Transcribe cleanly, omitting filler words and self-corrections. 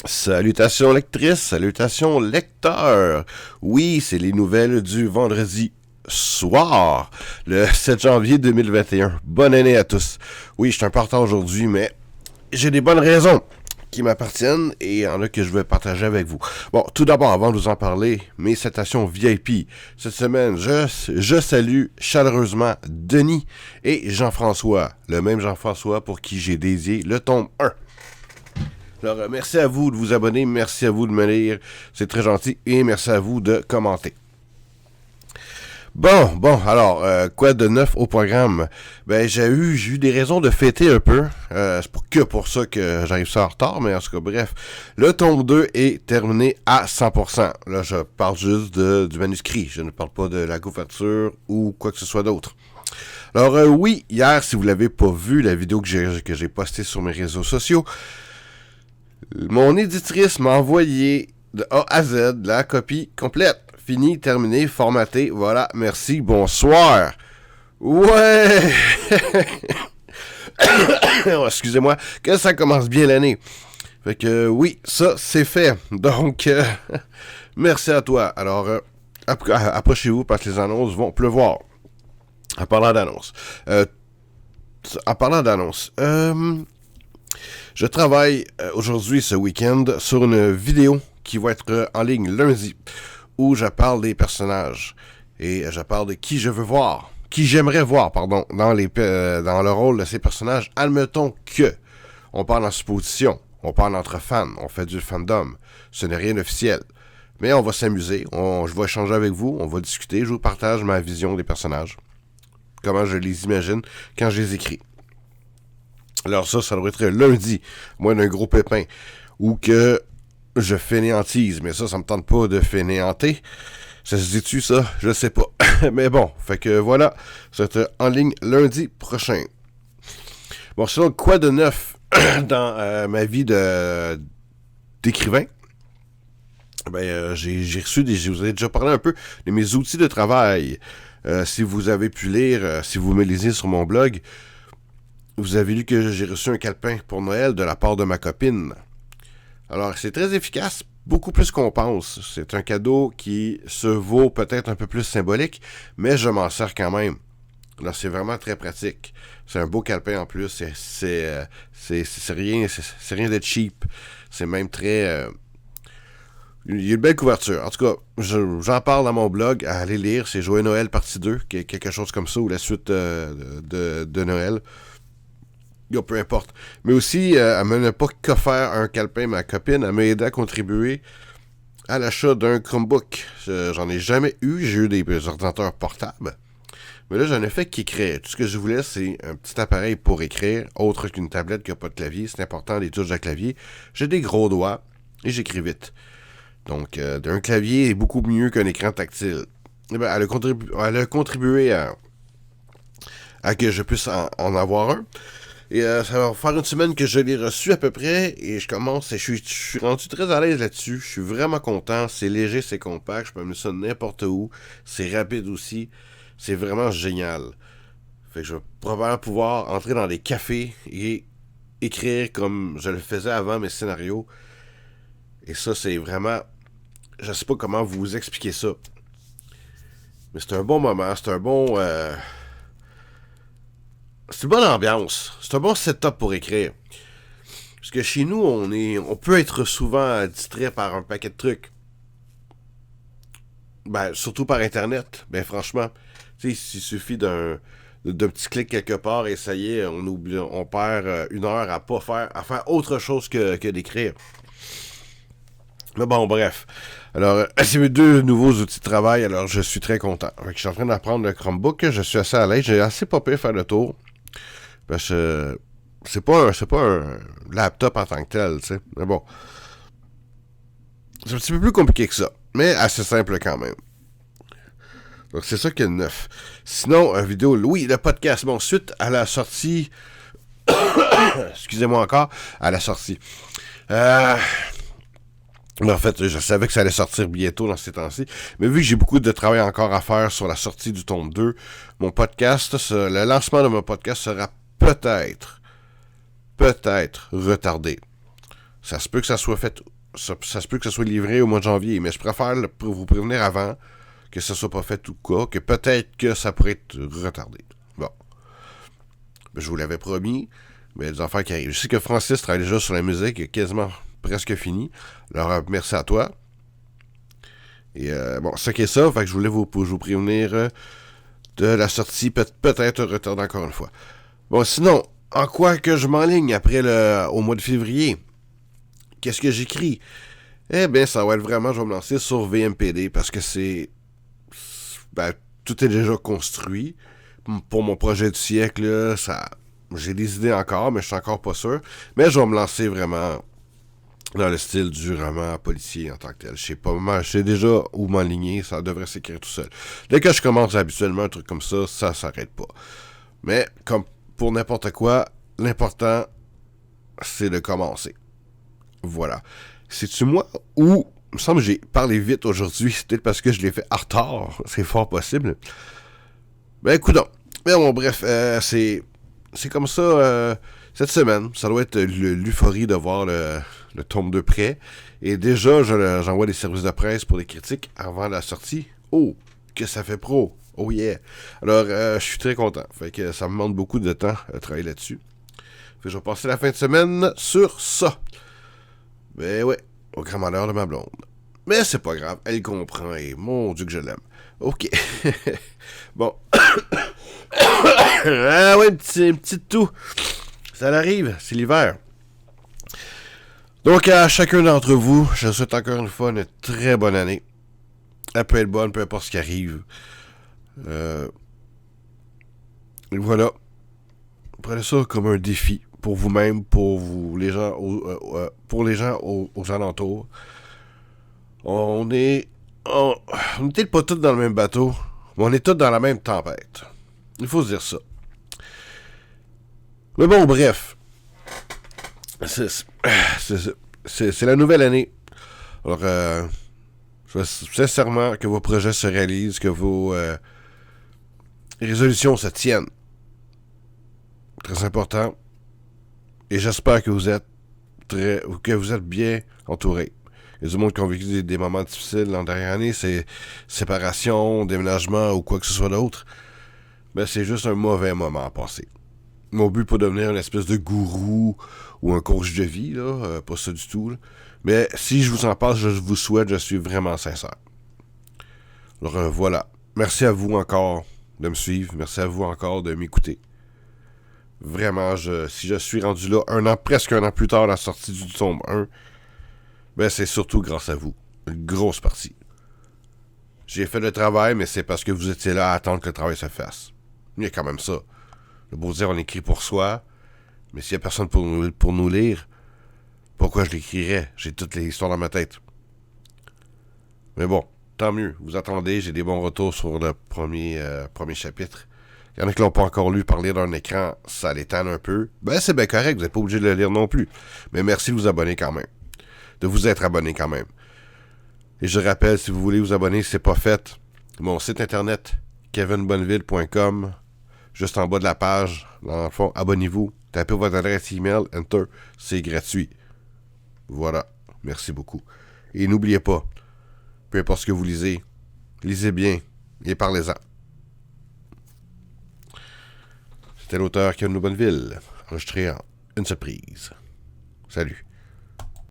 Salutations lectrices, salutations lecteurs. Oui, c'est les nouvelles du vendredi soir, le 7 janvier 2021. Bonne année à tous. Oui, je suis un peu en retard aujourd'hui, mais j'ai des bonnes raisons qui m'appartiennent et il y en a que je vais partager avec vous. Bon, tout d'abord, avant de vous en parler, mes citations VIP. Cette semaine, je salue chaleureusement Denis et Jean-François, le même Jean-François pour qui j'ai dédié le tome 1. Alors, merci à vous de vous abonner, merci à vous de me lire, c'est très gentil, et merci à vous de commenter. Bon, alors, quoi de neuf au programme? Ben, j'ai eu des raisons de fêter un peu, c'est que pour ça que j'arrive ça en retard, mais en tout cas, bref, le tome 2 est terminé à 100%. Là, je parle juste du manuscrit, je ne parle pas de la couverture ou quoi que ce soit d'autre. Alors, oui, hier, si vous l'avez pas vu, la vidéo que j'ai postée sur mes réseaux sociaux, mon éditrice m'a envoyé de A à Z la copie complète. Fini, terminé, formaté. Voilà, merci, bonsoir. Ouais! Excusez-moi, que ça commence bien l'année. Fait que oui, ça, c'est fait. Donc, merci à toi. Alors, approchez-vous parce que les annonces vont pleuvoir. En parlant d'annonces. Je travaille aujourd'hui, ce week-end, sur une vidéo qui va être en ligne lundi, où je parle des personnages. Et je parle de qui je veux voir, qui j'aimerais voir, pardon, dans le rôle de ces personnages. Admettons que on parle en supposition, on parle entre fans, on fait du fandom. Ce n'est rien d'officiel. Mais on va s'amuser, je vais échanger avec vous, on va discuter, je vous partage ma vision des personnages. Comment je les imagine quand je les écris. Alors ça devrait être lundi, moins d'un gros pépin, ou que je fainéantise, mais ça me tente pas de fainéanter. Ça se dit-tu ça? Je sais pas. Mais bon, fait que voilà, ça va être en ligne lundi prochain. Bon, sinon, quoi de neuf dans ma vie d'écrivain? Ben, j'ai reçu je vous ai déjà parlé un peu de mes outils de travail. Si vous avez pu lire, si vous me lisez sur mon blog, vous avez lu que j'ai reçu un calepin pour Noël de la part de ma copine. Alors, c'est très efficace, beaucoup plus qu'on pense. C'est un cadeau qui se vaut peut-être un peu plus symbolique, mais je m'en sers quand même. Alors, c'est vraiment très pratique. C'est un beau calepin en plus. C'est rien de cheap. C'est même très... il y a une belle couverture. En tout cas, j'en parle dans mon blog. Allez lire, c'est Joyeux Noël partie 2, quelque chose comme ça, ou la suite de Noël. Peu importe. Mais aussi, elle m'a pas qu'offert un calepin, ma copine. Elle m'a aidé à contribuer à l'achat d'un Chromebook. J'en ai jamais eu. J'ai eu des ordinateurs portables. Mais là, j'en ai fait qu'écrire. Tout ce que je voulais, c'est un petit appareil pour écrire, autre qu'une tablette qui n'a pas de clavier. C'est important, les touches de clavier. J'ai des gros doigts et j'écris vite. Donc, un clavier est beaucoup mieux qu'un écran tactile. Et ben, elle a contribué à que je puisse en avoir un. Et ça va faire une semaine que je l'ai reçu à peu près. Et je suis rendu très à l'aise là-dessus. Je suis vraiment content. C'est léger, c'est compact. Je peux amener ça n'importe où. C'est rapide aussi. C'est vraiment génial. Fait que je vais probablement pouvoir entrer dans des cafés et écrire comme je le faisais avant mes scénarios. Et ça, c'est vraiment... Je sais pas comment vous expliquer ça. Mais c'est un bon moment. C'est un bon... C'est une bonne ambiance. C'est un bon setup pour écrire. Parce que chez nous, on peut être souvent distrait par un paquet de trucs. Ben, surtout par Internet. Ben, franchement, tu sais, il suffit d'un petit clic quelque part et ça y est, on perd une heure à faire autre chose que d'écrire. Mais bon, bref. Alors, c'est mes 2 nouveaux outils de travail, alors je suis très content. Je suis en train d'apprendre le Chromebook, je suis assez à l'aise, j'ai assez pas pire faire le tour. Parce que c'est pas un laptop en tant que tel, tu sais. Mais bon. C'est un petit peu plus compliqué que ça. Mais assez simple quand même. Donc c'est ça qui est neuf. Sinon, vidéo, oui, le podcast. Bon, suite à la sortie... Excusez-moi encore. À la sortie. En fait, je savais que ça allait sortir bientôt dans ces temps-ci. Mais vu que j'ai beaucoup de travail encore à faire sur la sortie du tome 2, mon podcast, le lancement de mon podcast sera peut-être retardé. Ça se peut que ça soit fait. Ça se peut que ça soit livré au mois de janvier, mais je préfère vous prévenir avant que ça soit pas fait ou quoi, que peut-être que ça pourrait être retardé. Bon. Ben, je vous l'avais promis, mais il y a des affaires qui arrivent. Je sais que Francis travaille déjà sur la musique, il est quasiment presque fini. Alors, merci à toi. Et bon, ça qui est ça, fait que je voulais vous prévenir de la sortie, peut-être retardée encore une fois. Bon, sinon, en quoi que je m'enligne après au mois de février? Qu'est-ce que j'écris? Eh bien, ça va être vraiment, je vais me lancer sur VMPD parce que ben, tout est déjà construit. Pour mon projet du siècle, là, j'ai des idées encore, mais je suis encore pas sûr. Mais je vais me lancer vraiment dans le style du roman policier en tant que tel. Je sais déjà où m'enligner, ça devrait s'écrire tout seul. Dès que je commence habituellement un truc comme ça s'arrête pas. Mais comme pour n'importe quoi, l'important, c'est de commencer. Voilà. C'est-tu moi ou... Il me semble que j'ai parlé vite aujourd'hui. C'est peut-être parce que je l'ai fait en retard. C'est fort possible. Ben, écoute. Mais bon, bref, c'est comme ça cette semaine. Ça doit être l'euphorie de voir le tome 2 prêt. Et déjà, j'envoie des services de presse pour les critiques avant la sortie. Oh, que ça fait pro. Oh yeah. Alors, je suis très content. Fait que ça me demande beaucoup de temps à travailler là-dessus. Fait que je vais passer la fin de semaine sur ça. Ben ouais, au grand malheur de ma blonde. Mais c'est pas grave, elle comprend et mon Dieu que je l'aime. Ok. Bon. Ah ouais, une petite toux. Ça arrive, c'est l'hiver. Donc à chacun d'entre vous, je souhaite encore une fois une très bonne année. Elle peut être bonne, peu importe ce qui arrive. Et voilà. Prenez ça comme un défi pour vous-même, pour vous, les gens, pour les gens aux alentours. On est peut-être pas tous dans le même bateau, mais on est tous dans la même tempête. Il faut se dire ça. Mais bon, bref. C'est la nouvelle année. Alors, je souhaite sincèrement que vos projets se réalisent, que vos résolutions se tiennent. Très important. Et j'espère que vous êtes bien entourés. Il y a du monde qui ont vécu des moments difficiles l'an dernière année, c'est séparation, déménagement ou quoi que ce soit d'autre. Mais c'est juste un mauvais moment à passer. Mon but, pas devenir une espèce de gourou ou un coach de vie, là, pas ça du tout. Là. Mais si je vous en parle, je vous souhaite, je suis vraiment sincère. Alors voilà. Merci à vous encore de me suivre. Merci à vous encore de m'écouter. Vraiment, si je suis rendu là presque un an plus tard, la sortie du tome 1, ben c'est surtout grâce à vous. Une grosse partie. J'ai fait le travail, mais c'est parce que vous étiez là à attendre que le travail se fasse. Il y a quand même ça. Le beau dire, on écrit pour soi, mais s'il n'y a personne pour nous lire, pourquoi je l'écrirais? J'ai toutes les histoires dans ma tête. Mais bon, tant mieux. Vous attendez, j'ai des bons retours sur le premier chapitre. Il y en a qui l'ont pas encore lu par lire d'un écran, ça l'étale un peu. Ben c'est bien correct, vous n'êtes pas obligé de le lire non plus. Mais merci de vous abonner quand même. De vous être abonné quand même. Et je rappelle, si vous voulez vous abonner, si c'est pas fait, mon site internet, kevinbonneville.com, juste en bas de la page, dans le fond, abonnez-vous, tapez votre adresse email, enter, c'est gratuit. Voilà, merci beaucoup. Et n'oubliez pas, peu importe ce que vous lisez bien et parlez-en. C'était l'auteur Kevin Bonneville, enregistré en une seule prise. Salut.